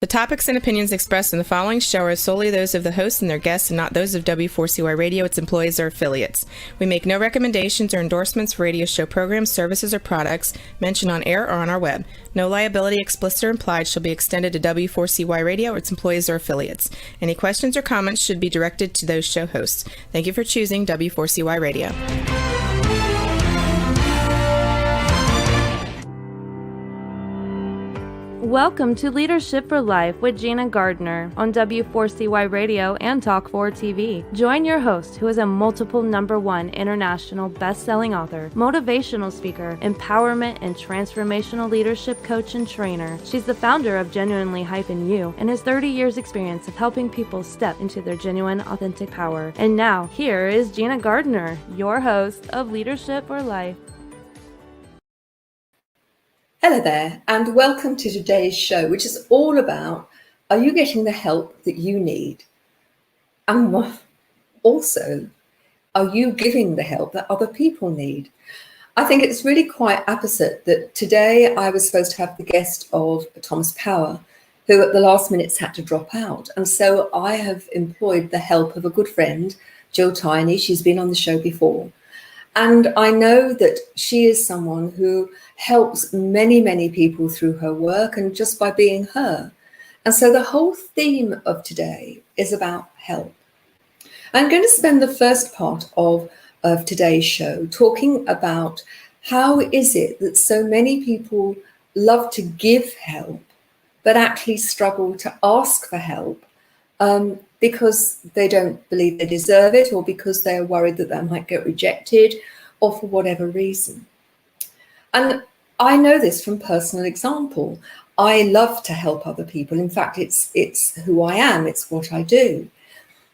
The topics and opinions expressed in the following show are solely those of the host and their guests and not those of W4CY Radio, its employees, or affiliates. We make no recommendations or endorsements for radio show programs, services, or products mentioned on air or on our web. No liability, explicit or implied, shall be extended to W4CY Radio or its employees or affiliates. Any questions or comments should be directed to those show hosts. Thank you for choosing W4CY Radio. Welcome to Leadership for Life with Gina Gardner on W4CY Radio and Talk 4 TV. Join your host, who is a multiple #1 international best-selling author, motivational speaker, empowerment and transformational leadership coach and trainer. She's the founder of Genuinely-You and has 30 years experience of helping people step into their genuine, authentic power. And now, here is Gina Gardner, your host of Leadership for Life. Hello there, and welcome to today's show, which is all about, are you getting the help that you need? And also, are you giving the help that other people need? I think it's really quite opposite that today I was supposed to have the guest of Thomas Power, who at the last minute had to drop out. And so I have employed the help of a good friend, Jill Tiney. She's been on the show before. And I know that she is someone who helps many, many people through her work and just by being her. And so the whole theme of today is about help. I'm going to spend the first part of today's show talking about how is it that so many people love to give help, but actually struggle to ask for help because they don't believe they deserve it, or because they're worried that they might get rejected, or for whatever reason. And I know this from personal example. I love to help other people. In fact, it's who I am. It's what I do.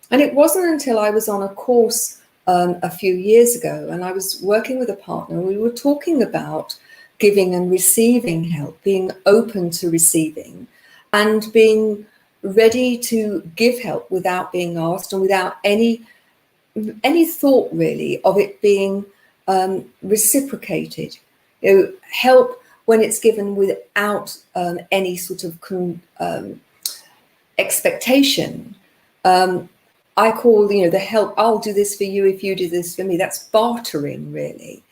And it wasn't until I was on a course a few years ago, and I was working with a partner, we were talking about giving and receiving help, being open to receiving, and being ready to give help without being asked and without any thought really of it being reciprocated. Help when it's given without any sort of expectation. I call the help, I'll do this for you if you do this for me. That's bartering really.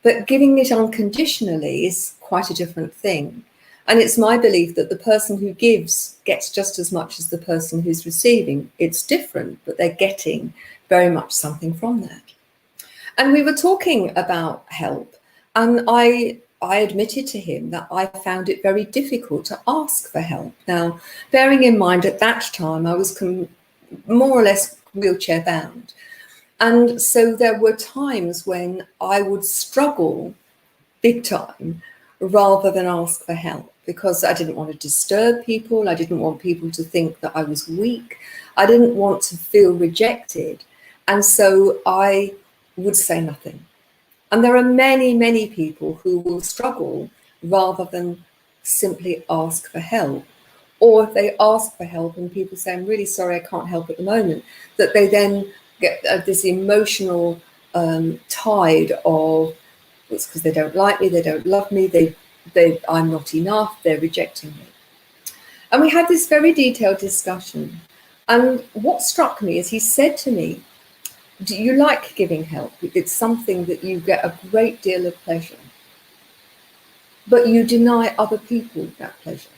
But giving it unconditionally is quite a different thing. And it's my belief that the person who gives gets just as much as the person who's receiving. It's different, but they're getting very much something from that. And we were talking about help, and I admitted to him that I found it very difficult to ask for help. Now, bearing in mind at that time, I was more or less wheelchair bound. And so there were times when I would struggle big time rather than ask for help, because I didn't want to disturb people. I didn't want people to think that I was weak. I didn't want to feel rejected. And so I would say nothing. And there are many, many people who will struggle rather than simply ask for help. Or if they ask for help and people say, I'm really sorry, I can't help at the moment, that they then get this emotional tide of, it's because they don't like me, they don't love me, I'm not enough, they're rejecting me. And we had this very detailed discussion. And what struck me is he said to me, do you like giving help? It's something that you get a great deal of pleasure, but you deny other people that pleasure.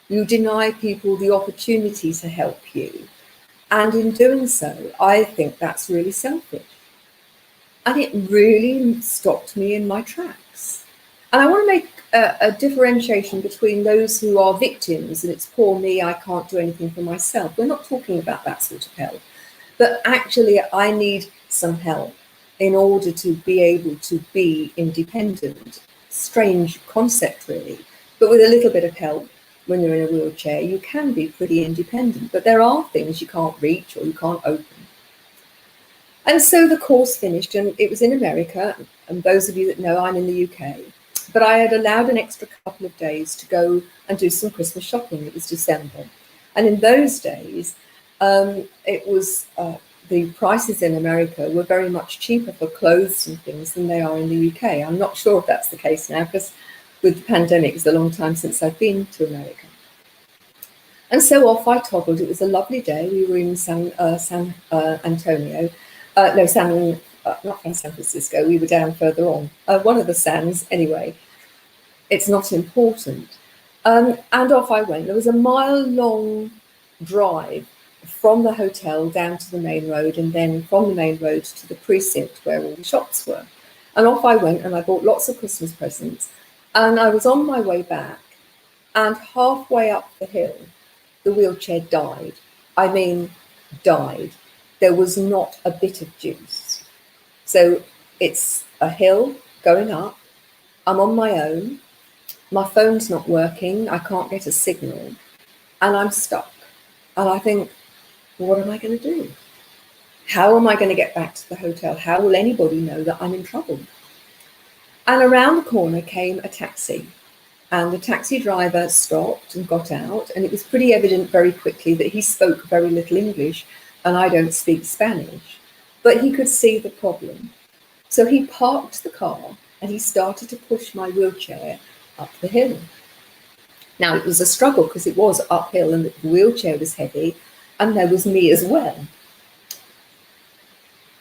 You deny people the opportunity to help you. And in doing so, I think that's really selfish. And it really stopped me in my tracks. And I want to make a differentiation between those who are victims and it's poor me, I can't do anything for myself. We're not talking about that sort of help. But actually, I need some help in order to be able to be independent. Strange concept, really. But with a little bit of help, when you're in a wheelchair, you can be pretty independent. But there are things you can't reach or you can't open. And so the course finished, and it was in America. And those of you that know, I'm in the UK. But I had allowed an extra couple of days to go and do some Christmas shopping. It was December. And in those days, it was the prices in America were very much cheaper for clothes and things than they are in the UK. I'm not sure if that's the case now, because with the pandemic, it's a long time since I've been to America. And so off I toggled. It was a lovely day. We were in Antonio. No, not San Francisco. We were down further on. One of the Sands, anyway. It's not important. And off I went. There was a mile-long drive from the hotel down to the main road, and then from the main road to the precinct where all the shops were. And off I went, and I bought lots of Christmas presents. And I was on my way back, and halfway up the hill, the wheelchair died. I mean, died. There was not a bit of juice. So it's a hill going up. I'm on my own. My phone's not working. I can't get a signal. And I'm stuck. And I think, what am I going to do? How am I going to get back to the hotel? How will anybody know that I'm in trouble? And around the corner came a taxi. And the taxi driver stopped and got out. And it was pretty evident very quickly that he spoke very little English, and I don't speak Spanish. But he could see the problem. So he parked the car and he started to push my wheelchair up the hill. Now, it was a struggle because it was uphill and the wheelchair was heavy, and there was me as well.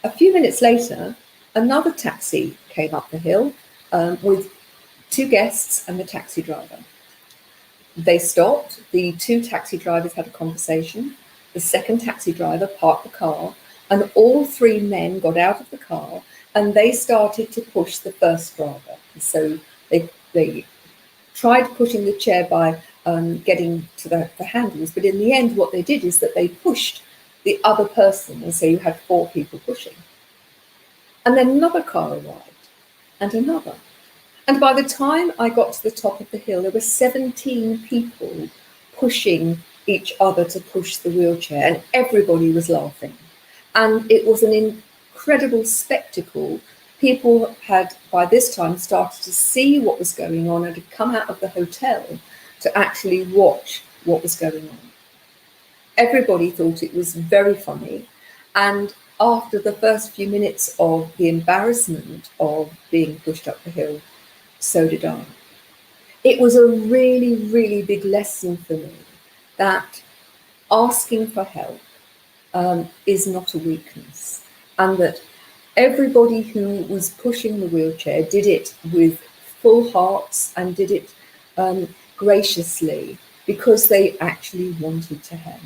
A few minutes later, another taxi came up the hill with 2 guests and the taxi driver. They stopped. The 2 taxi drivers had a conversation. The second taxi driver parked the car, and all 3 men got out of the car and they started to push the first driver. So they tried pushing the chair by getting to the handles, but in the end what they did is that they pushed the other person, and so you had 4 people pushing. And then another car arrived, and another. And by the time I got to the top of the hill, there were 17 people pushing each other to push the wheelchair, and everybody was laughing. And it was an incredible spectacle. People had, by this time, started to see what was going on and had come out of the hotel to actually watch what was going on. Everybody thought it was very funny. And after the first few minutes of the embarrassment of being pushed up the hill, so did I. It was a really, really big lesson for me that asking for help is not a weakness, and that everybody who was pushing the wheelchair did it with full hearts and did it graciously because they actually wanted to help.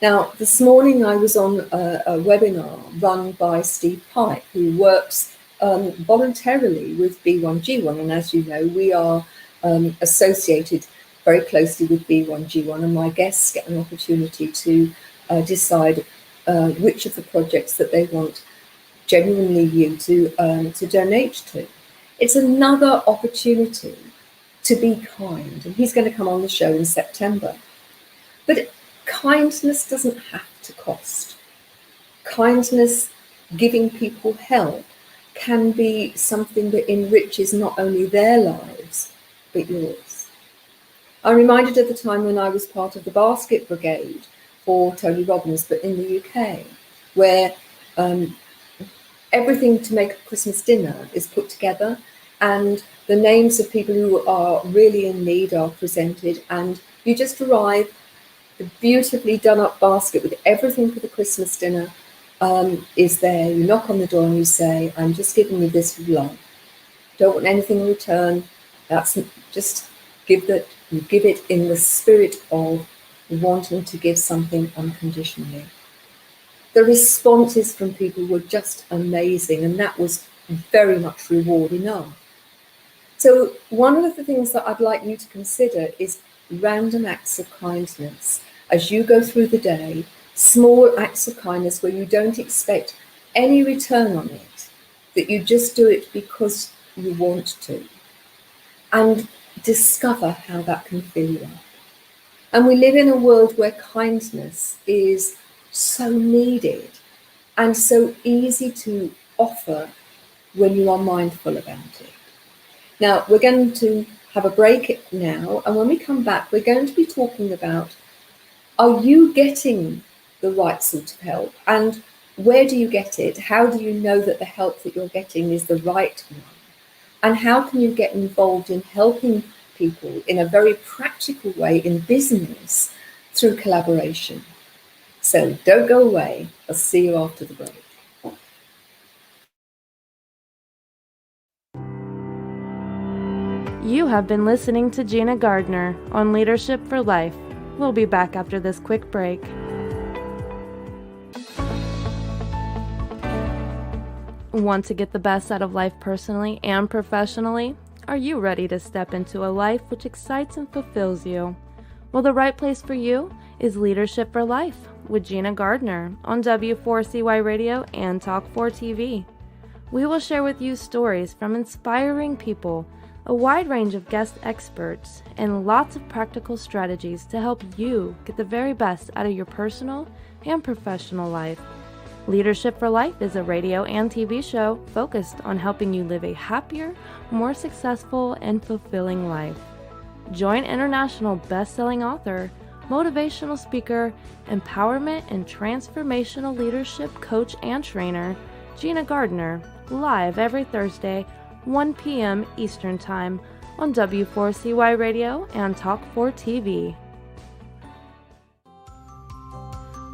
Now, this morning I was on a webinar run by Steve Pike, who works voluntarily with B1G1, and as you know, we are associated very closely with B1G1, and my guests get an opportunity to decide which of the projects that they want genuinely you to donate to. It's another opportunity to be kind, and he's going to come on the show in September. But kindness doesn't have to cost. Kindness, giving people help, can be something that enriches not only their lives, but yours. I'm reminded of the time when I was part of the basket brigade for Tony Robbins, but in the UK, where everything to make a Christmas dinner is put together, and the names of people who are really in need are presented, and you just arrive, the beautifully done up basket with everything for the Christmas dinner is there. You knock on the door and you say, I'm just giving you this with love. Don't want anything in return. That's just you give it in the spirit of wanting to give something unconditionally. The responses from people were just amazing, and that was very much reward enough. So one of the things that I'd like you to consider is random acts of kindness. As you go through the day, small acts of kindness where you don't expect any return on it, that you just do it because you want to, and discover how that can fill you up. And we live in a world where kindness is so needed and so easy to offer when you are mindful about it. Now, we're going to have a break now, and when we come back, we're going to be talking about, are you getting the right sort of help, and where do you get it? How do you know that the help that you're getting is the right one? And how can you get involved in helping people in a very practical way in business through collaboration. So don't go away. I'll see you after the break. You have been listening to Gina Gardner on Leadership for Life. We'll be back after this quick break. Want to get the best out of life personally and professionally? Are you ready to step into a life which excites and fulfills you? Well, the right place for you is Leadership for Life with Gina Gardner on W4CY Radio and Talk4 TV. We will share with you stories from inspiring people, a wide range of guest experts, and lots of practical strategies to help you get the very best out of your personal and professional life. Leadership for Life is a radio and TV show focused on helping you live a happier, more successful, and fulfilling life. Join international best-selling author, motivational speaker, empowerment and transformational leadership coach and trainer, Gina Gardner, live every Thursday, 1 p.m. Eastern Time on W4CY Radio and Talk4 TV.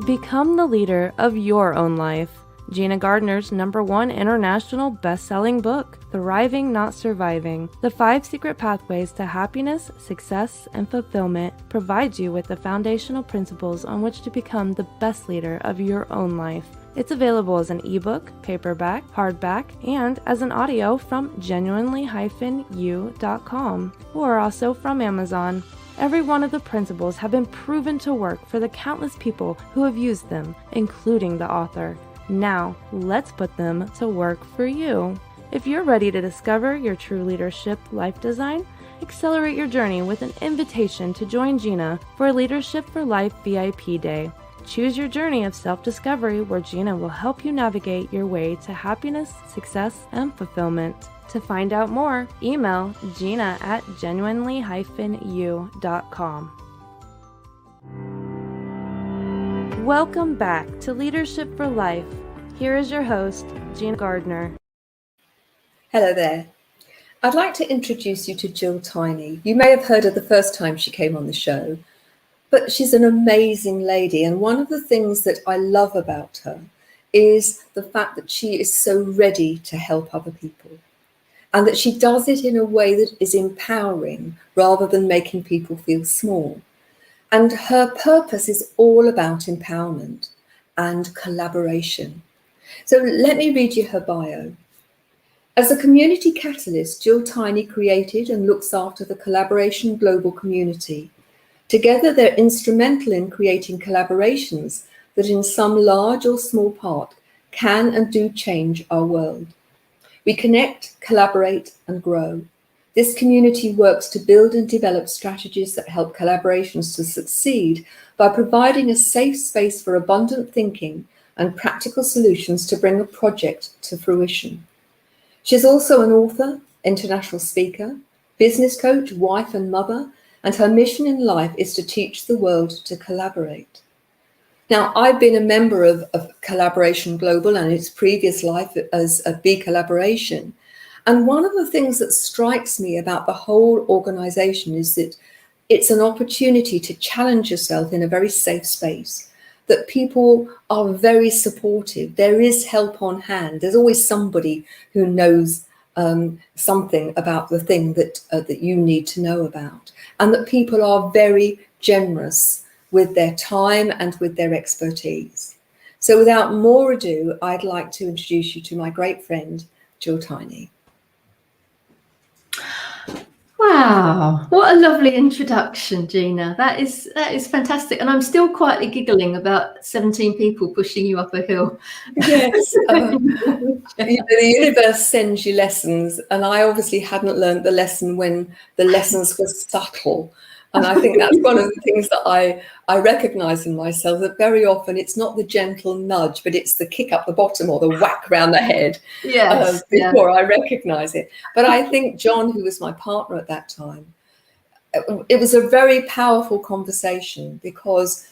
Become the leader of your own life. Gina Gardner's #1 international best-selling book, Thriving Not Surviving, The 5 Secret Pathways to Happiness, Success, and Fulfillment, provides you with the foundational principles on which to become the best leader of your own life. It's available as an ebook, paperback, hardback, and as an audio from genuinely-u.com, or also from Amazon. Every one of the principles have been proven to work for the countless people who have used them, including the author. Now, let's put them to work for you. If you're ready to discover your true leadership life design, accelerate your journey with an invitation to join Gina for Leadership for Life VIP Day. Choose your journey of self-discovery where Gina will help you navigate your way to happiness, success, and fulfillment. To find out more, email Gina at genuinely-u.com. Welcome back to Leadership for Life. Here is your host, Gina Gardner. Hello there. I'd like to introduce you to Jill Tiny. You may have heard her the first time she came on the show, but she's an amazing lady. And one of the things that I love about her is the fact that she is so ready to help other people, and that she does it in a way that is empowering rather than making people feel small. And her purpose is all about empowerment and collaboration. So let me read you her bio. As a community catalyst, Jill Tiny created and looks after the Collaboration Global community. Together, they're instrumental in creating collaborations that in some large or small part can and do change our world. We connect, collaborate, and grow. This community works to build and develop strategies that help collaborations to succeed by providing a safe space for abundant thinking and practical solutions to bring a project to fruition. She's also an author, international speaker, business coach, wife and mother, and her mission in life is to teach the world to collaborate. Now, I've been a member of Collaboration Global and its previous life as a B Collaboration. And one of the things that strikes me about the whole organization is that it's an opportunity to challenge yourself in a very safe space, that people are very supportive. There is help on hand. There's always somebody who knows something about the thing that you need to know about, and that people are very generous with their time and with their expertise. So without more ado, I'd like to introduce you to my great friend, Jill Tiny. Wow, what a lovely introduction, Gina. That is fantastic. And I'm still quietly giggling about 17 people pushing you up a hill. Yes, the universe sends you lessons, and I obviously hadn't learned the lesson when the lessons were subtle. And I think that's one of the things that I recognize in myself, that very often it's not the gentle nudge, but it's the kick up the bottom or the whack around the head before I recognize it. But I think John, who was my partner at that time, it was a very powerful conversation, because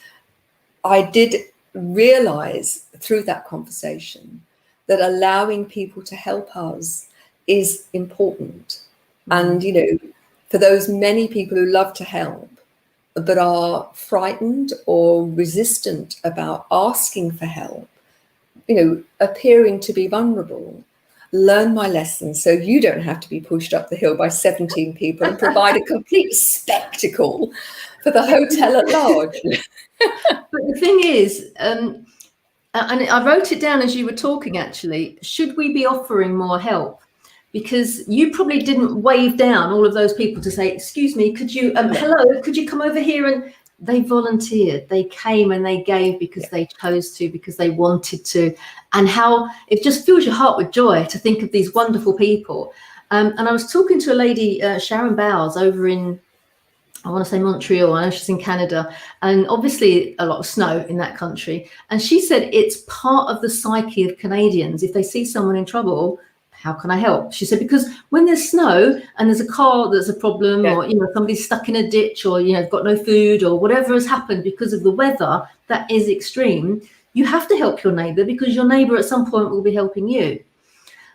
I did realize through that conversation that allowing people to help us is important. And, you know, for those many people who love to help but are frightened or resistant about asking for help, appearing to be vulnerable, learn my lesson so you don't have to be pushed up the hill by 17 people and provide a complete spectacle for the hotel at large. But the thing is, and I wrote it down as you were talking, actually, should we be offering more help? Because you probably didn't wave down all of those people to say, excuse me, could you, hello, could you come over here? And they volunteered, they came and they gave because they chose to, because they wanted to. And how it just fills your heart with joy to think of these wonderful people. And I was talking to a lady, Sharon Bowles, over in, I want to say Montreal, I know she's in Canada, and obviously a lot of snow in that country. And she said it's part of the psyche of Canadians. If they see someone in trouble, how can I help? She said, because when there's snow and there's a car that's a problem, or somebody's stuck in a ditch, or got no food, or whatever has happened because of the weather that is extreme, you have to help your neighbour, because your neighbour at some point will be helping you.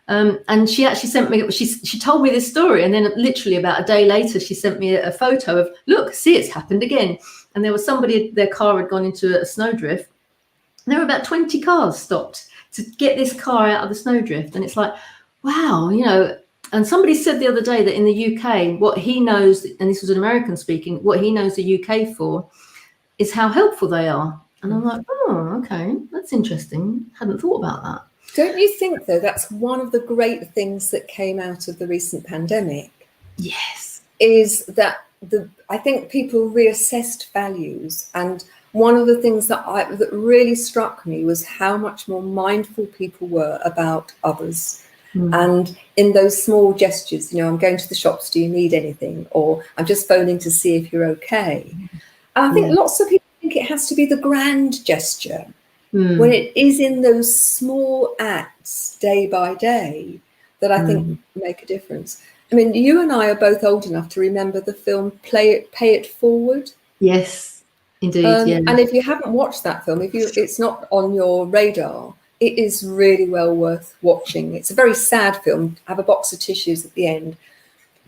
And she actually sent me, she told me this story, and then literally about a day later, she sent me a photo of, look, see, it's happened again. And there was somebody, their car had gone into a snowdrift. And there were about 20 cars stopped to get this car out of the snowdrift. And it's like, wow, and somebody said the other day that in the UK, what he knows, and this was an American speaking, what he knows the UK for is how helpful they are. And I'm like, oh, okay, that's interesting. Hadn't thought about that. Don't you think, though, that's one of the great things that came out of the recent pandemic? Yes. Is that I think people reassessed values. And one of the things that really struck me was how much more mindful people were about others. And in those small gestures, I'm going to the shops, do you need anything? Or I'm just phoning to see if you're okay. And I think lots of people think it has to be the grand gesture. When it is in those small acts day by day that I think make a difference. I mean, you and I are both old enough to remember the film Pay It Forward. Yes, indeed. Yeah. And if you haven't watched that film, it's not on your radar, it is really well worth watching. It's a very sad film. Have a box of tissues at the end.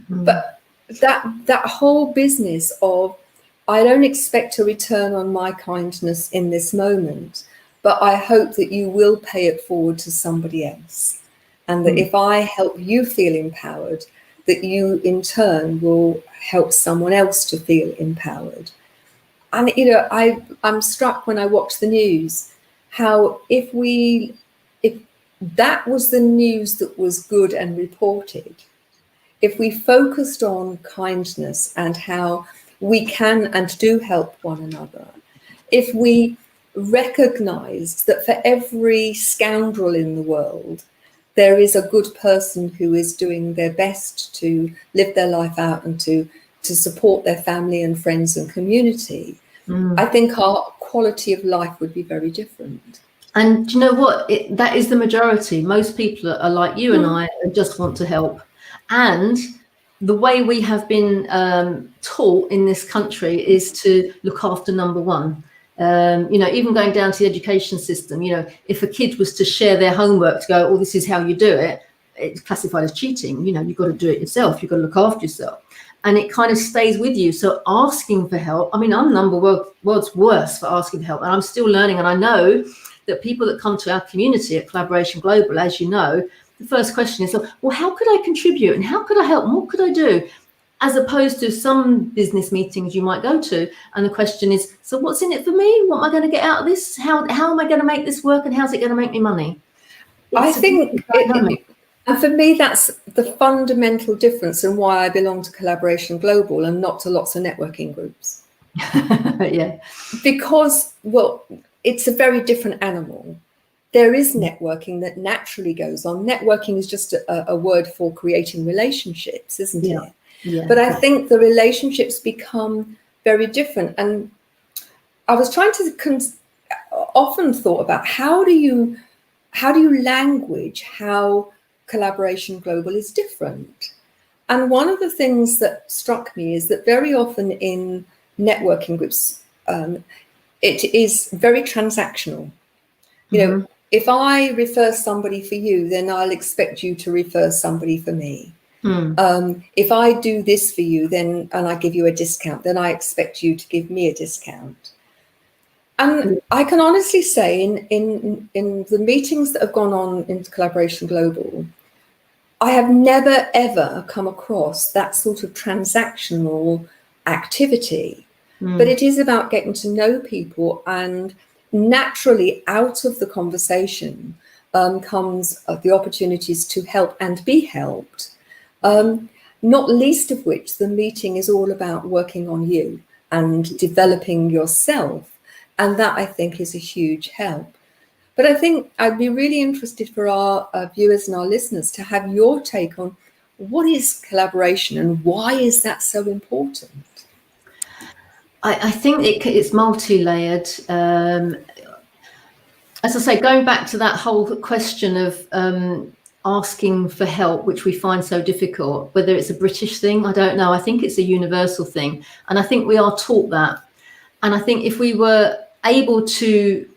But that whole business of, I don't expect a return on my kindness in this moment, but I hope that you will pay it forward to somebody else. And that if I help you feel empowered, that you in turn will help someone else to feel empowered. And, I'm struck when I watch the news, how if that was the news that was good and reported, if we focused on kindness and how we can and do help one another, if we recognized that for every scoundrel in the world, there is a good person who is doing their best to live their life out and to support their family and friends and community, I think our quality of life would be very different. And do you know what? That is the majority. Most people are like you and I, and just want to help. And the way we have been taught in this country is to look after number one. Even going down to the education system, if a kid was to share their homework to go, oh, this is how you do it, it's classified as cheating. You've got to do it yourself. You've got to look after yourself. And it kind of stays with you. So asking for help, I mean, I'm world's worst for asking for help. And I'm still learning. And I know that people that come to our community at Collaboration Global, as you know, the first question is, well, how could I contribute? And how could I help? And what could I do? As opposed to some business meetings you might go to. And the question is, so what's in it for me? What am I going to get out of this? How am I going to make this work? And how's it going to make me money? I think, and for me, that's the fundamental difference and why I belong to Collaboration Global and not to lots of networking groups. Yeah. Because, well, it's a very different animal. There is networking that naturally goes on. Networking is just a word for creating relationships, isn't it? Yeah. But I think the relationships become very different. And I was trying to often thought about how do you language how Collaboration Global is different. And one of the things that struck me is that very often in networking groups, it is very transactional. If I refer somebody for you, then I'll expect you to refer somebody for me. If I do this for you, then and I give you a discount, then I expect you to give me a discount. And I can honestly say, in the meetings that have gone on in Collaboration Global, I have never ever come across that sort of transactional activity. But it is about getting to know people, and naturally out of the conversation comes the opportunities to help and be helped. Not least of which the meeting is all about working on you and developing yourself. And that, I think, is a huge help. But I think I'd be really interested for our viewers and our listeners to have your take on what is collaboration and why is that so important? I think it's multi-layered. As I say, going back to that whole question of asking for help, which we find so difficult, whether it's a British thing, I don't know. I think it's a universal thing. And I think we are taught that. And I think if we were able to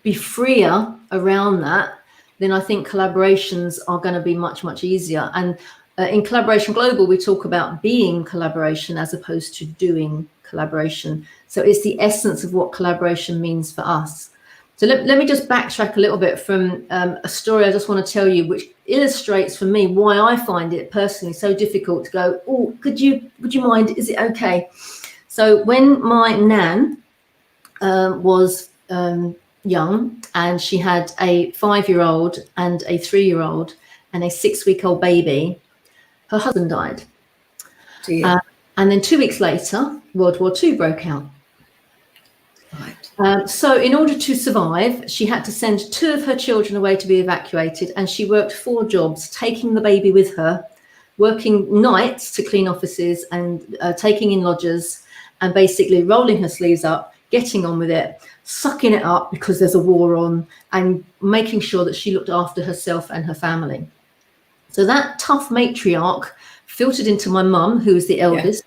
be freer around that, then I think collaborations are going to be much, much easier. And in Collaboration Global, we talk about being collaboration as opposed to doing collaboration. So it's the essence of what collaboration means for us. So let me just backtrack a little bit from a story I just want to tell you, which illustrates for me why I find it personally so difficult to go, oh, would you mind? Is it okay? So when my nan was young, and she had a 5-year-old and a 3-year-old and a 6-week-old baby, her husband died. And then 2 weeks later, World War II broke out. Right. So in order to survive, she had to send 2 of her children away to be evacuated, and she worked 4 jobs, taking the baby with her, working nights to clean offices and taking in lodgers, and basically rolling her sleeves up, getting on with it, sucking it up because there's a war on, and making sure that she looked after herself and her family. So that tough matriarch filtered into my mum, who was the eldest,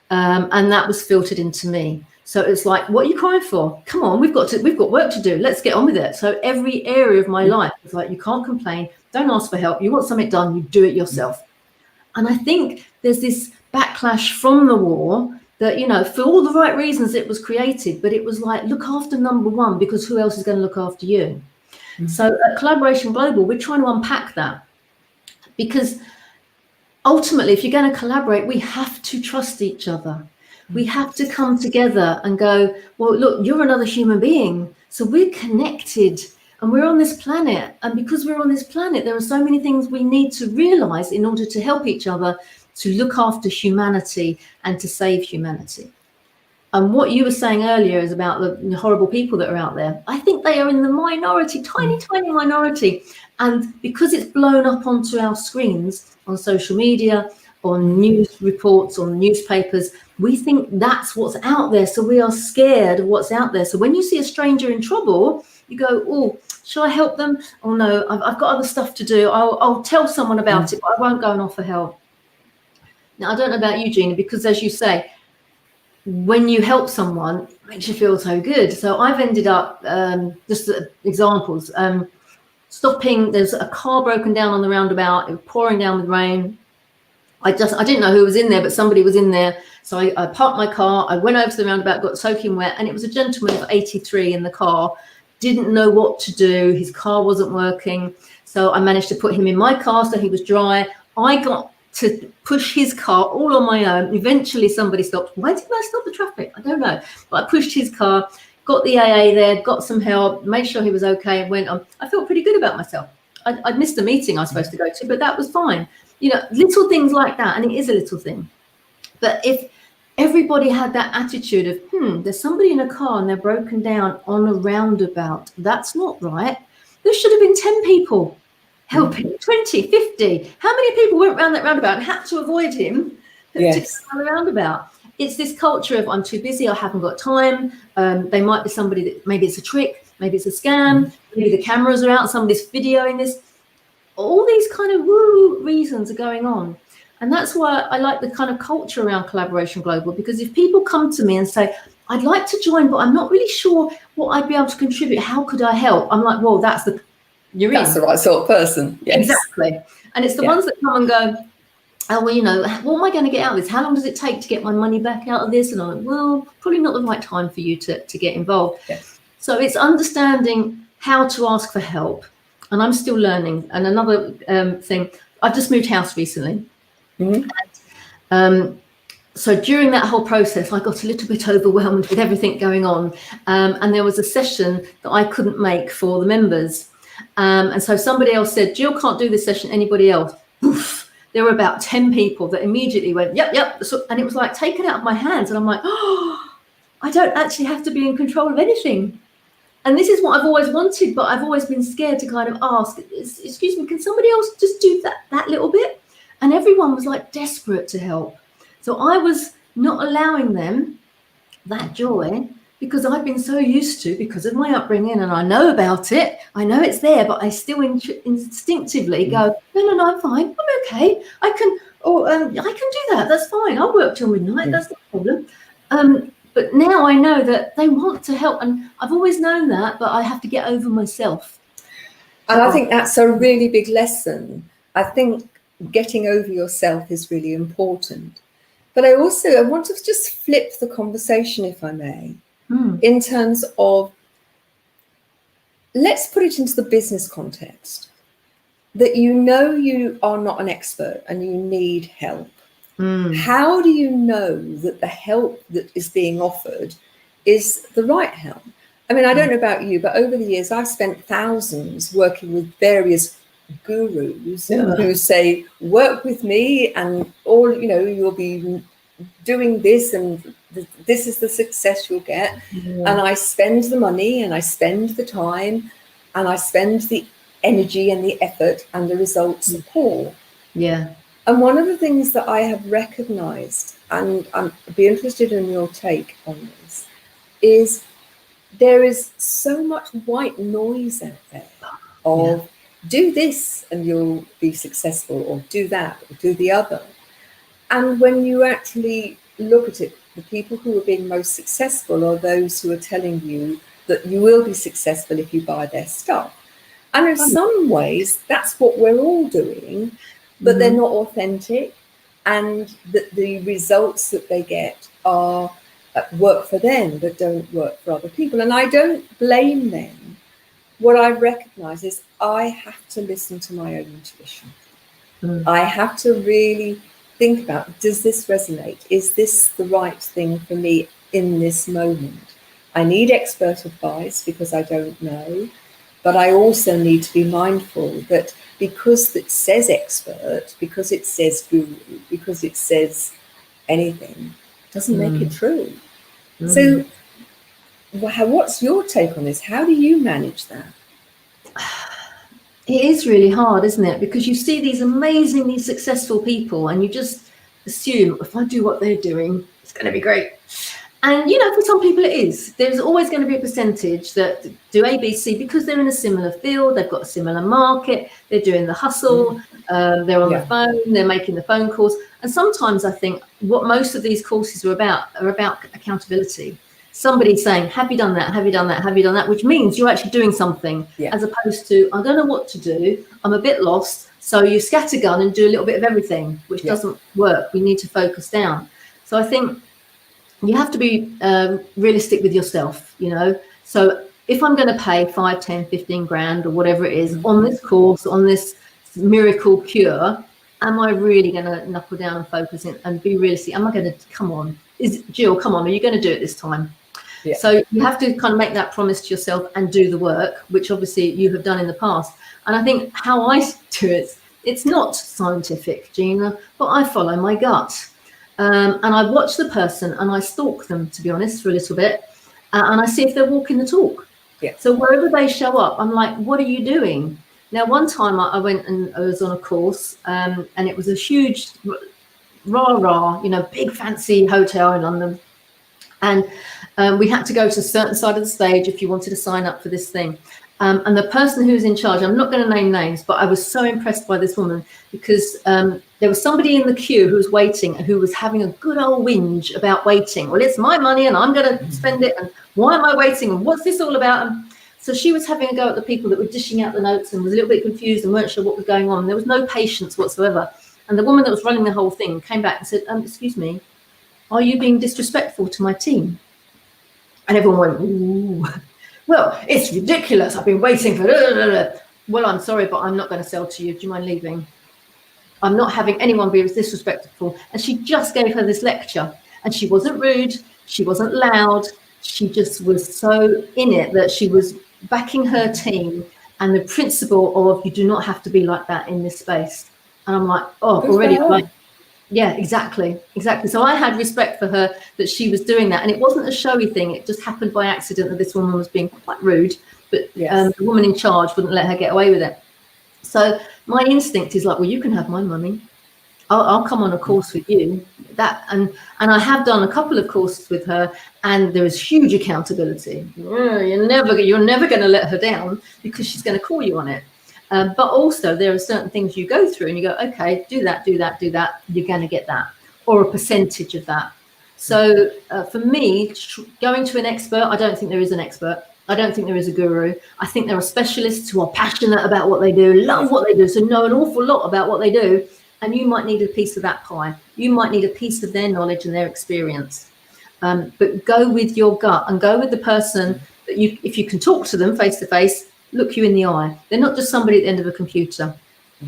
and that was filtered into me. So it's like, what are you crying for? Come on, we've got work to do. Let's get on with it. So every area of my life was like, you can't complain. Don't ask for help. You want something done, you do it yourself. And I think there's this backlash from the war that, you know, for all the right reasons it was created, but it was like, look after number one, because who else is going to look after you? So at Collaboration Global, we're trying to unpack that, because ultimately, if you're going to collaborate, we have to trust each other. We have to come together and go, well, look, you're another human being. So we're connected and we're on this planet. And because we're on this planet, there are so many things we need to realize in order to help each other, to look after humanity and to save humanity. And what you were saying earlier is about the horrible people that are out there. I think they are in the minority, tiny, tiny minority. And because it's blown up onto our screens on social media, on news reports, on newspapers, we think that's what's out there. So we are scared of what's out there. So when you see a stranger in trouble, you go, oh, shall I help them? Oh no, I've got other stuff to do. I'll tell someone about it, but I won't go and offer help. Now, I don't know about you, Gina, because as you say, when you help someone, it makes you feel so good. So I've ended up, just examples, stopping, there's a car broken down on the roundabout, it was pouring down with rain. I didn't know who was in there, but somebody was in there. So I parked my car, I went over to the roundabout, got soaking wet, and it was a gentleman of 83 in the car, didn't know what to do. His car wasn't working. So I managed to put him in my car so he was dry. I got to push his car all on my own. Eventually somebody stopped. Why didn't I stop the traffic? I don't know. But I pushed his car, got the AA there, got some help, made sure he was okay, and went on. I felt pretty good about myself. I'd missed the meeting I was supposed to go to, but that was fine. You know, little things like that, and it is a little thing. But if everybody had that attitude of, there's somebody in a car and they're broken down on a roundabout, that's not right. There should have been 10 people helping, 20, 50. How many people went around that roundabout and had to avoid him to get around the roundabout? It's this culture of, I'm too busy, I haven't got time. They might be somebody that, maybe it's a trick, maybe it's a scam, maybe the cameras are out, somebody's videoing this. All these kind of woo reasons are going on. And that's why I like the kind of culture around Collaboration Global, because if people come to me and say, I'd like to join, but I'm not really sure what I'd be able to contribute, how could I help? I'm like, well, that's the you're That's in. the right sort of person. Yes. Exactly. And it's the ones that come and go, oh, well, what am I going to get out of this? How long does it take to get my money back out of this? And I'm like, well, probably not the right time for you to get involved. Yes. So it's understanding how to ask for help. And I'm still learning. And another thing, I've just moved house recently. Mm-hmm. And, so during that whole process, I got a little bit overwhelmed with everything going on. And there was a session that I couldn't make for the members. And so somebody else said, Jill can't do this session, anybody else? Oof. There were about 10 people that immediately went, yep. So, and it was like taken out of my hands. And I'm like, oh, I don't actually have to be in control of anything. And this is what I've always wanted, but I've always been scared to kind of ask, excuse me, can somebody else just do that little bit? And everyone was like desperate to help. So I was not allowing them that joy because I've been so used to, because of my upbringing, and I know about it, I know it's there, but I still instinctively go, no, I'm fine, I'm okay, I can do that, that's fine, I'll work till midnight, that's no problem. But now I know that they want to help, and I've always known that, but I have to get over myself. And I think that's a really big lesson. I think getting over yourself is really important. But I want to just flip the conversation, if I may, in terms of, let's put it into the business context, that you are not an expert and you need help. How do you know that the help that is being offered is the right help? I mean, I don't know about you, but over the years, I've spent thousands working with various gurus who say, work with me and you'll be doing this and this is the success you'll get. And I spend the money and I spend the time and I spend the energy and the effort, and the results are poor. And one of the things that I have recognized, and I'd be interested in your take on this, is there is so much white noise out there of do this and you'll be successful, or do that, or do the other. And when you actually look at it, the people who are being most successful are those who are telling you that you will be successful if you buy their stuff. And in some ways, that's what we're all doing, but they're not authentic. And the results that they get are work for them, but don't work for other people. And I don't blame them. What I recognize is I have to listen to my own intuition. I have to really think about, does this resonate? Is this the right thing for me in this moment? I need expert advice because I don't know, but I also need to be mindful that because it says expert, because it says guru, because it says anything, doesn't make it true. So what's your take on this? How do you manage that? It is really hard, isn't it? Because you see these amazingly successful people and you just assume, if I do what they're doing, it's going to be great. And, for some people it is. There's always going to be a percentage that do A, B, C because they're in a similar field, they've got a similar market, they're doing the hustle, they're on the phone, they're making the phone calls. And sometimes I think what most of these courses are about accountability. Somebody saying, have you done that? Have you done that? Have you done that? Which means you're actually doing something, as opposed to, I don't know what to do, I'm a bit lost. So you scattergun and do a little bit of everything, which doesn't work. We need to focus down. So I think you have to be realistic with yourself, So if I'm going to pay 5, 10, 15 grand or whatever it is on this course, on this miracle cure, am I really going to knuckle down and focus in and be realistic? Am I going to, Jill, come on, are you going to do it this time? So you have to kind of make that promise to yourself and do the work, which obviously you have done in the past. And I think how I do it, it's not scientific, Gina, but I follow my gut. And I watch the person and I stalk them, to be honest, for a little bit. And I see if they're walking the talk. So wherever they show up, I'm like, what are you doing? Now, one time I went and I was on a course and it was a huge, big fancy hotel in London. And we had to go to a certain side of the stage if you wanted to sign up for this thing. And the person who's in charge, I'm not going to name names, but I was so impressed by this woman because there was somebody in the queue who was waiting and who was having a good old whinge about waiting. Well, it's my money and I'm going to spend it. And why am I waiting? And what's this all about? And So she was having a go at the people that were dishing out the notes and was a little bit confused and weren't sure what was going on. There was no patience whatsoever. And the woman that was running the whole thing came back and said, excuse me, are you being disrespectful to my team? And everyone went, ooh, well, it's ridiculous. I've been waiting for, well, I'm sorry, but I'm not going to sell to you. Do you mind leaving? I'm not having anyone be disrespectful. And she just gave her this lecture, and she wasn't rude. She wasn't loud. She just was so in it that she was backing her team and the principle of you do not have to be like that in this space. And I'm like, oh, already like, yeah, exactly. So I had respect for her that she was doing that. And it wasn't a showy thing. It just happened by accident that this woman was being quite rude, but the woman in charge wouldn't let her get away with it. So my instinct is like, well, you can have my money. I'll come on a course with you. And I have done a couple of courses with her, and there is huge accountability. You're never going to let her down because she's going to call you on it. But also there are certain things you go through and you go, okay, do that. You're going to get that, or a percentage of that. So for me, going to an expert, I don't think there is an expert. I don't think there is a guru. I think there are specialists who are passionate about what they do, love what they do, so know an awful lot about what they do. And you might need a piece of that pie. You might need a piece of their knowledge and their experience. But go with your gut and go with the person that you, if you can talk to them face to face, look you in the eye. They're not just somebody at the end of a computer.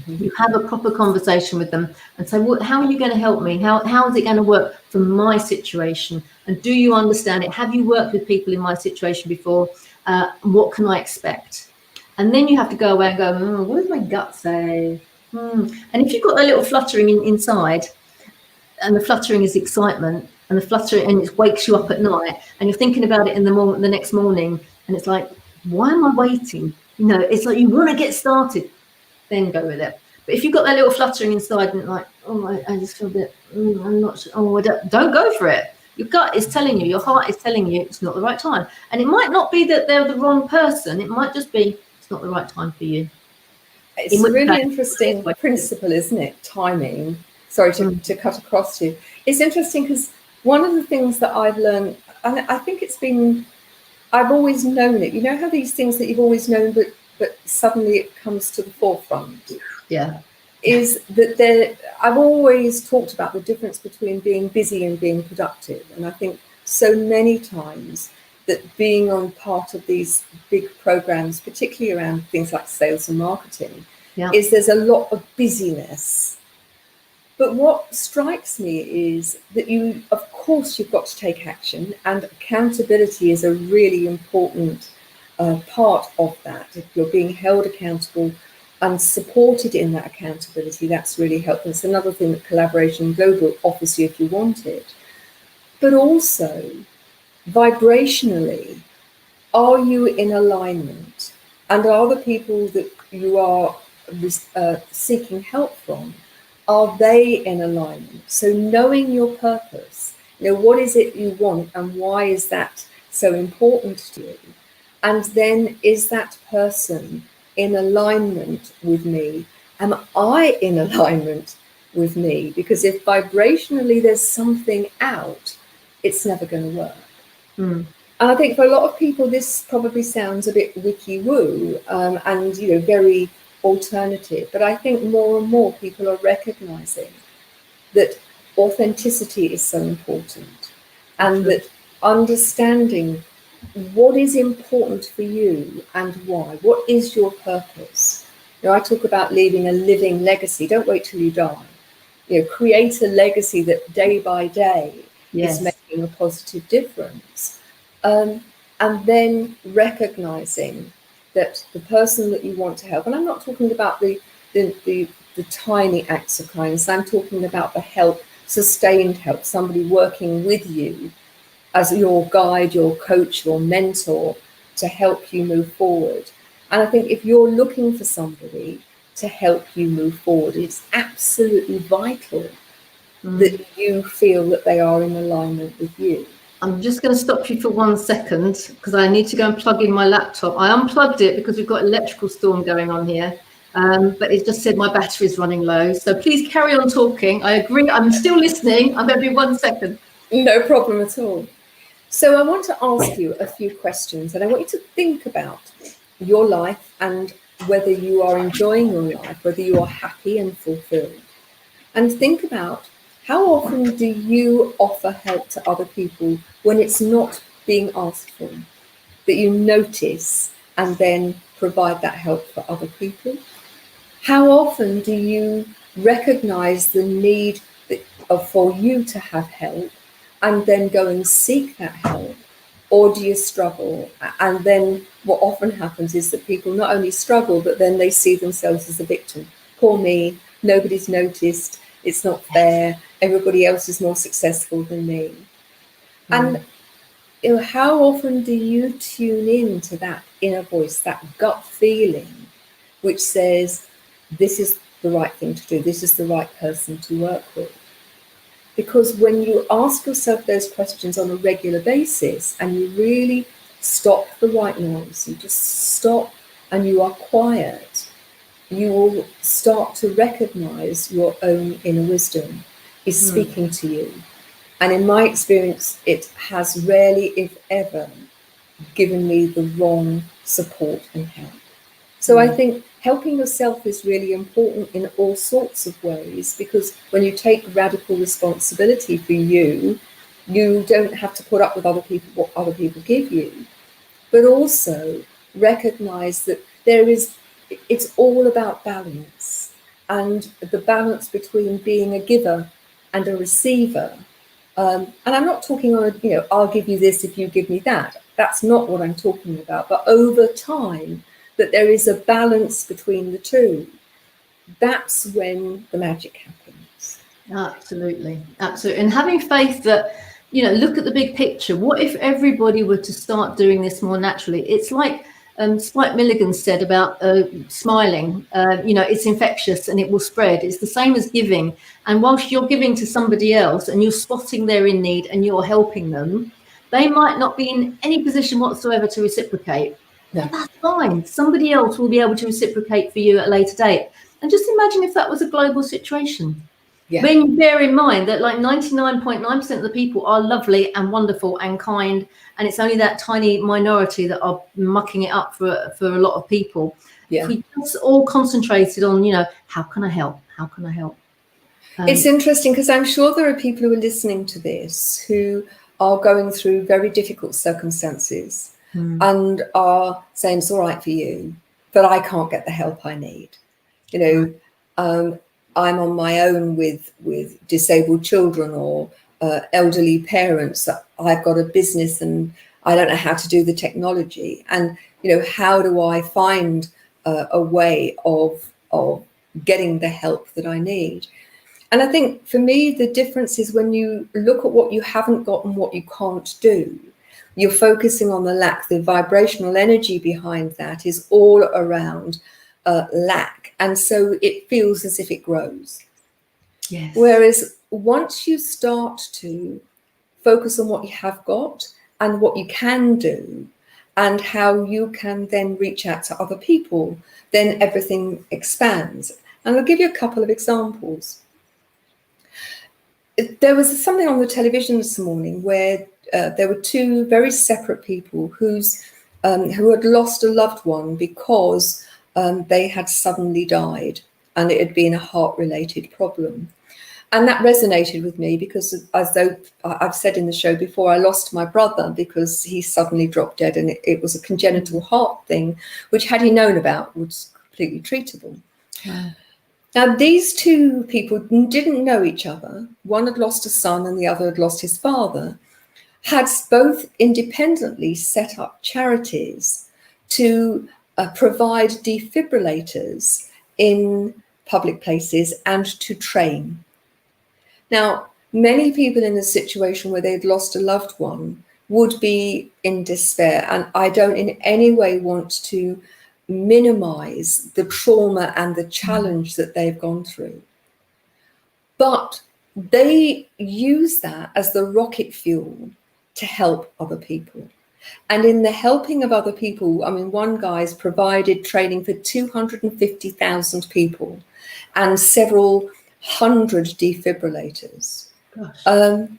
You have a proper conversation with them and say, well, how are you going to help me? How is it going to work for my situation? And do you understand it? Have you worked with people in my situation before? What can I expect? And then you have to go away and go, what does my gut say? And if you've got a little fluttering inside, and the fluttering is excitement, and the fluttering, and it wakes you up at night, and you're thinking about it in the next morning, and it's like, why am I waiting? You know, it's like you want to get started, then go with it. But if you've got that little fluttering inside, and like, oh, I just feel a bit, I'm not sure. Oh, don't go for it. Your gut is telling you, your heart is telling you it's not the right time, and it might not be that they're the wrong person. It might just be it's not the right time for you. It's a really interesting principle, isn't it? Timing. Sorry to cut across you. It's interesting because one of the things that I've learned, and I think I've always known it. You know how these things that you've always known, but suddenly it comes to the forefront. Yeah. Is that I've always talked about the difference between being busy and being productive. And I think so many times that being on part of these big programs, particularly around things like sales and marketing, is there's a lot of busyness. But what strikes me is that of course, you've got to take action, and accountability is a really important part of that. If you're being held accountable and supported in that accountability, that's really helpful. It's another thing that Collaboration Global offers you if you want it. But also, vibrationally, are you in alignment? And are the people that you are seeking help from, are they in alignment? So knowing your purpose, what is it you want and why is that so important to you? And then is that person in alignment with me? Am I in alignment with me? Because if vibrationally there's something out, it's never going to work. And I think for a lot of people, this probably sounds a bit wiki-woo and very alternative. But I think more and more people are recognizing that authenticity is so important, and that understanding what is important for you and why. What is your purpose? I talk about leaving a living legacy. Don't wait till you die. Create a legacy that day by day is making a positive difference. And then recognizing that the person that you want to help, and I'm not talking about the tiny acts of kindness, I'm talking about the help, sustained help, somebody working with you as your guide, your coach, your mentor to help you move forward. And I think if you're looking for somebody to help you move forward, it's absolutely vital that you feel that they are in alignment with you. I'm just going to stop you for 1 second because I need to go and plug in my laptop. I unplugged it because we've got electrical storm going on here, but it just said my battery is running low. So please carry on talking. I agree. I'm still listening. I'm going to be 1 second. No problem at all. So I want to ask you a few questions, and I want you to think about your life and whether you are enjoying your life, whether you are happy and fulfilled. And think about, how often do you offer help to other people when it's not being asked for, that you notice and then provide that help for other people? How often do you recognize the need for you to have help and then go and seek that help? Or do you struggle? And then what often happens is that people not only struggle, but then they see themselves as a victim. Poor me, nobody's noticed, it's not fair, everybody else is more successful than me. And how often do you tune in to that inner voice, that gut feeling, which says, this is the right thing to do, this is the right person to work with? Because when you ask yourself those questions on a regular basis and you really stop the white noise, you just stop and you are quiet, you will start to recognize your own inner wisdom is speaking to you. And in my experience, it has rarely, if ever, given me the wrong support and help. So I think helping yourself is really important in all sorts of ways, because when you take radical responsibility for you, you don't have to put up with other people, what other people give you, but also recognize that it's all about balance, and the balance between being a giver and a receiver. And I'm not talking on I'll give you this if you give me that. That's not what I'm talking about. But over time, that there is a balance between the two. That's when the magic happens. Absolutely. And having faith that, look at the big picture. What if everybody were to start doing this more naturally? It's like Spike Milligan said about smiling. It's infectious and it will spread. It's the same as giving. And whilst you're giving to somebody else and you're spotting they're in need and you're helping them, they might not be in any position whatsoever to reciprocate. No. But that's fine. Somebody else will be able to reciprocate for you at a later date. And just imagine if that was a global situation. Yeah. When you bear in mind that like 99.9% of the people are lovely and wonderful and kind, and it's only that tiny minority that are mucking it up for a lot of people. Yeah. If we just all concentrated on, how can I help? How can I help? It's interesting because I'm sure there are people who are listening to this who are going through very difficult circumstances and are saying it's all right for you, but I can't get the help I need. I'm on my own with disabled children or elderly parents. I've got a business and I don't know how to do the technology. And, how do I find a way of getting the help that I need? And I think for me, the difference is when you look at what you haven't got and what you can't do, you're focusing on the lack. The vibrational energy behind that is all around lack. And so it feels as if it grows. Yes. Whereas once you start to focus on what you have got and what you can do and how you can then reach out to other people, then everything expands. And I'll give you a couple of examples. There was something on the television this morning where there were two very separate people who had lost a loved one because they had suddenly died and it had been a heart-related problem. And that resonated with me because, as though I've said in the show before, I lost my brother because he suddenly dropped dead, and it was a congenital heart thing, which, had he known about, was completely treatable. Wow. Now, these two people didn't know each other. One had lost a son and the other had lost his father, had both independently set up charities to provide defibrillators in public places and to train. Now, many people in a situation where they'd lost a loved one would be in despair, and I don't in any way want to minimize the trauma and the challenge that they've gone through. But they use that as the rocket fuel to help other people. And in the helping of other people, I mean, one guy's provided training for 250,000 people and several hundred defibrillators. Gosh.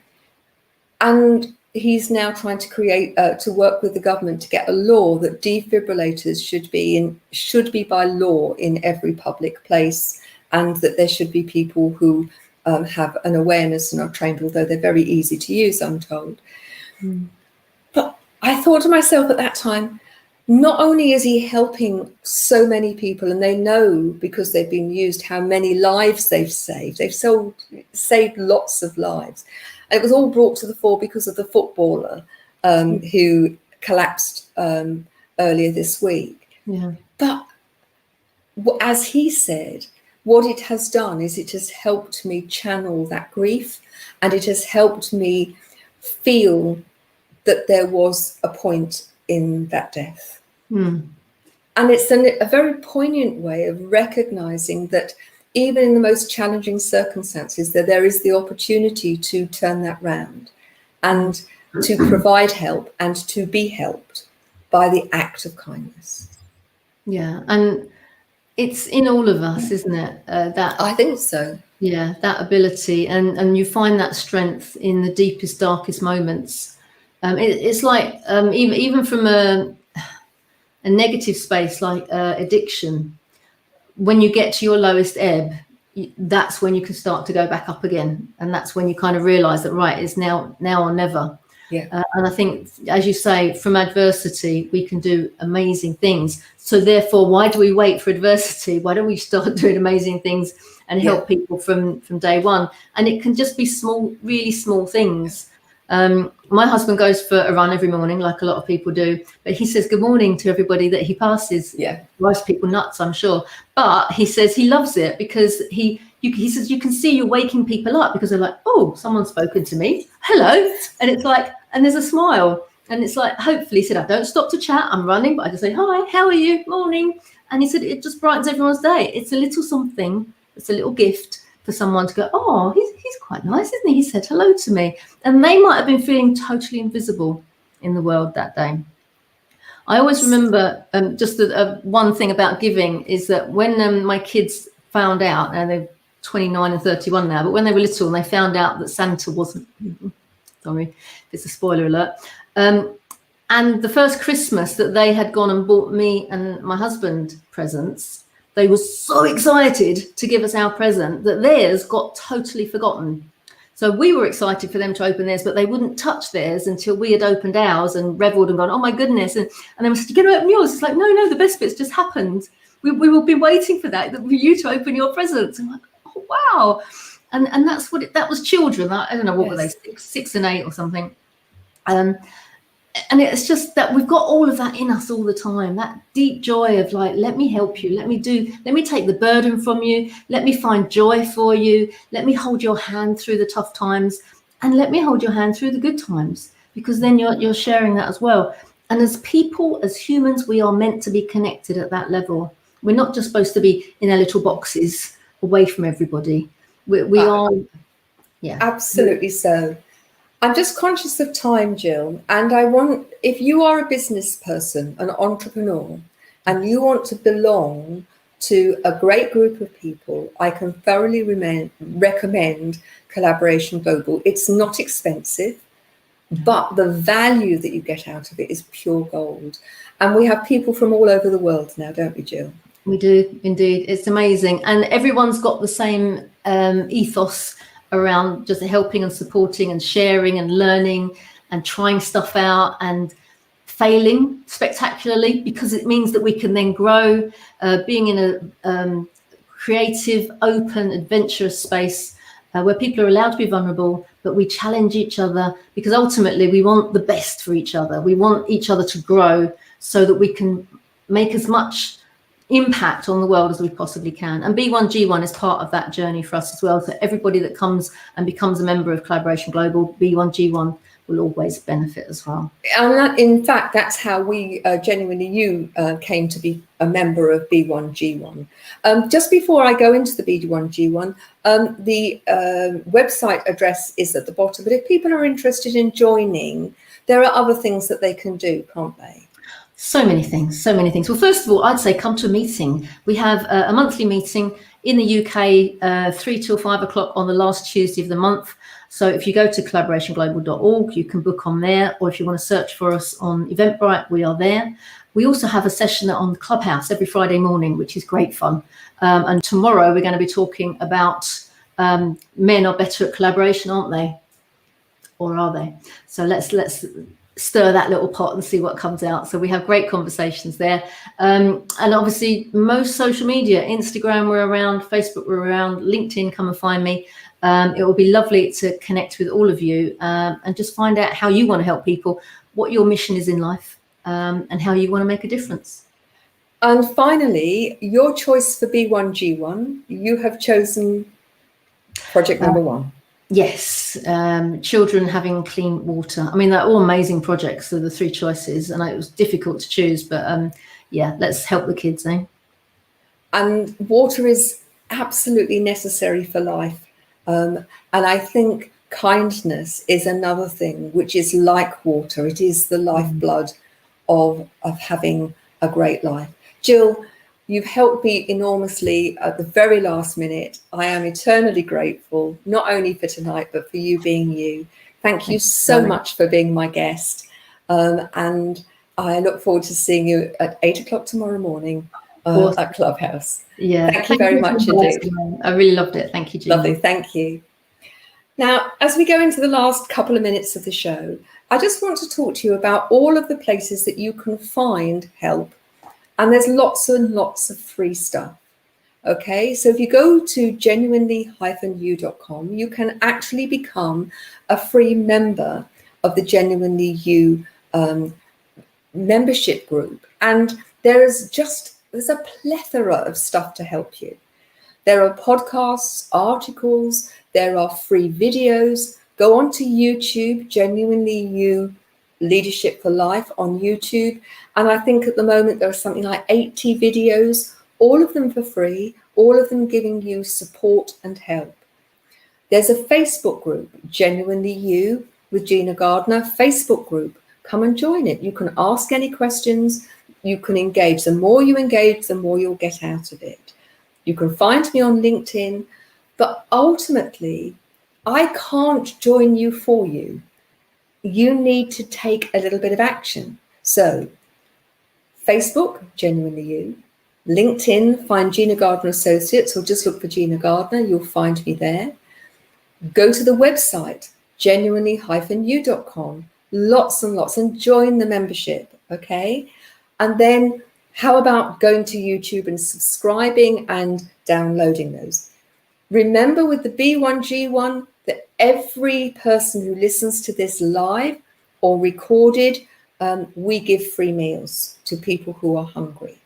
And he's now trying to create to work with the government to get a law that defibrillators should be by law in every public place, and that there should be people who have an awareness and are trained, although they're very easy to use, I'm told. But I thought to myself at that time, not only is he helping so many people, and they know because they've been used how many lives they've saved. They've saved lots of lives. It was all brought to the fore because of the footballer who collapsed earlier this week. Yeah. But as he said, what it has done is it has helped me channel that grief, and it has helped me feel that there was a point in that death. And it's a very poignant way of recognizing that even in the most challenging circumstances, that there is the opportunity to turn that round and to provide help and to be helped by the act of kindness. Yeah, and it's in all of us, isn't it? That I think so. Yeah, that ability, and you find that strength in the deepest, darkest moments. It's like even from a negative space like addiction, when you get to your lowest ebb, that's when you can start to go back up again, and that's when you kind of realize that, right, it's now or never. Yeah. And I think, as you say, from adversity we can do amazing things. So therefore, why do we wait for adversity? Why don't we start doing amazing things and help people from day one? And it can just be small, really small things. My husband goes for a run every morning, like a lot of people do, but he says good morning to everybody that he passes. Yeah. Drives people nuts, I'm sure. But he says he loves it because he says you can see you're waking people up, because they're like, oh, someone's spoken to me. Hello. And it's like, and there's a smile. And it's like, hopefully, he said, I don't stop to chat. I'm running, but I just say, hi, how are you? Morning. And he said, it just brightens everyone's day. It's a little something. It's a little gift for someone to go, oh, he's quite nice, isn't he? He said hello to me. And they might have been feeling totally invisible in the world that day. I always remember just one thing about giving is that when my kids found out, and they're 29 and 31 now, but when they were little and they found out that Santa wasn't, sorry, it's a spoiler alert, and the first Christmas that they had gone and bought me and my husband presents, they were so excited to give us our present that theirs got totally forgotten. So we were excited for them to open theirs, but they wouldn't touch theirs until we had opened ours and revelled and gone, oh my goodness. And they were saying, you're going to open yours? It's like, no, the best bit's just happened. We will be waiting for that, for you to open your presents. I'm like, oh, wow. And that's that was children. I don't know, what were they, 6 and 8 or something. And it's just that we've got all of that in us all the time, that deep joy of like, let me help you, let me take the burden from you, let me find joy for you, let me hold your hand through the tough times, and let me hold your hand through the good times, because then you're sharing that as well. And as people, as humans, we are meant to be connected at that level. We're not just supposed to be in our little boxes away from everybody. We are, yeah. Absolutely so. I'm just conscious of time, Jill, and I want, if you are a business person, an entrepreneur, and you want to belong to a great group of people, I can thoroughly recommend Collaboration Global. It's not expensive, but the value that you get out of it is pure gold. And we have people from all over the world now, don't we, Jill? We do, indeed. It's amazing. And everyone's got the same ethos around just helping and supporting and sharing and learning and trying stuff out and failing spectacularly, because it means that we can then grow, being in a creative, open, adventurous space where people are allowed to be vulnerable, but we challenge each other, because ultimately we want the best for each other. We want each other to grow so that we can make as much impact on the world as we possibly can. And B1G1 is part of that journey for us as well. So everybody that comes and becomes a member of Collaboration Global, B1G1 will always benefit as well. And in fact, that's how we you came to be a member of B1G1. Just before I go into the B1G1, the website address is at the bottom, but if people are interested in joining, there are other things that they can do, can't they? So many things. Well, first of all, I'd say come to a meeting. We have a monthly meeting. in the UK, 3 till 5 o'clock on the last Tuesday of the month. So if you go to collaborationglobal.org, you can book on there, or if you want to search for us on Eventbrite, we are there. We also have a session on Clubhouse every Friday morning, which is great fun. And tomorrow we're going to be talking about men are better at collaboration, aren't they? Or are they? So let's stir that little pot and see what comes out. So we have great conversations there. And obviously most social media, Instagram, we're around, Facebook, we're around, LinkedIn, come and find me. It will be lovely to connect with all of you and just find out how you want to help people, what your mission is in life, and how you want to make a difference. And finally, your choice for B1G1, you have chosen project number 1. Yes, children having clean water. I mean, they're all amazing projects. So the 3 choices, and it was difficult to choose, but yeah, let's help the kids, eh? And water is absolutely necessary for life. And I think kindness is another thing, which is like water. It is the lifeblood of having a great life. Jill, you've helped me enormously at the very last minute. I am eternally grateful, not only for tonight, but for you being you. Thank you so much for being my guest. And I look forward to seeing you at 8 o'clock tomorrow morning at Clubhouse. Yeah. Thank you very much indeed. I really loved it. Thank you, Julie. Lovely. Thank you. Now, as we go into the last couple of minutes of the show, I just want to talk to you about all of the places that you can find help. And there's lots and lots of free stuff. Okay, so if you go to genuinely-you.com, you can actually become a free member of the Genuinely You membership group. And there's a plethora of stuff to help you. There are podcasts, articles, there are free videos. Go onto YouTube, Genuinely You Leadership for Life on YouTube. And I think at the moment there are something like 80 videos, all of them for free, all of them giving you support and help. There's a Facebook group, Genuinely You with Gina Gardner, Facebook group. Come and join it. You can ask any questions, you can engage. The more you engage, the more you'll get out of it. You can find me on LinkedIn, but ultimately, I can't join you for you. You need to take a little bit of action. So, Facebook, Genuinely You. LinkedIn, find Gina Gardner Associates, or just look for Gina Gardner. You'll find me there. Go to the website, genuinely-you.com. Lots and lots, and join the membership, okay? And then how about going to YouTube and subscribing and downloading those? Remember with the B1G1 that every person who listens to this live or recorded, we give free meals to people who are hungry.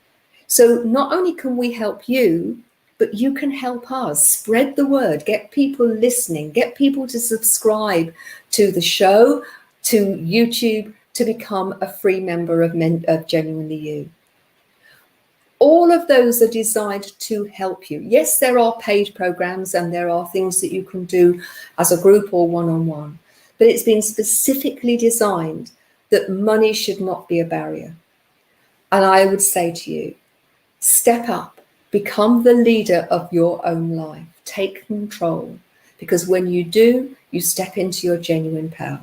So not only can we help you, but you can help us. Spread the word, get people listening, get people to subscribe to the show, to YouTube, to become a free member of Genuinely You. All of those are designed to help you. Yes, there are paid programs and there are things that you can do as a group or one-on-one, but it's been specifically designed that money should not be a barrier. And I would say to you, step up, become the leader of your own life, take control, because when you do, you step into your genuine power.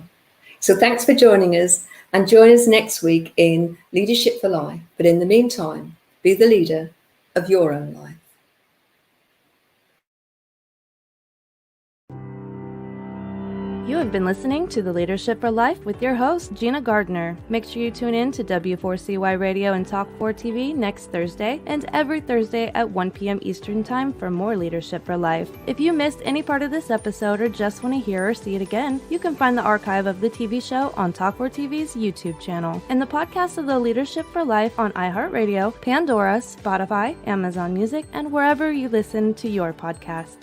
So thanks for joining us, and join us next week in Leadership for Life. But in the meantime, be the leader of your own life. You have been listening to The Leadership for Life with your host, Gina Gardner. Make sure you tune in to W4CY Radio and Talk 4 TV next Thursday and every Thursday at 1 p.m. Eastern Time for more Leadership for Life. If you missed any part of this episode or just want to hear or see it again, you can find the archive of the TV show on Talk 4 TV's YouTube channel and the podcast of The Leadership for Life on iHeartRadio, Pandora, Spotify, Amazon Music, and wherever you listen to your podcast.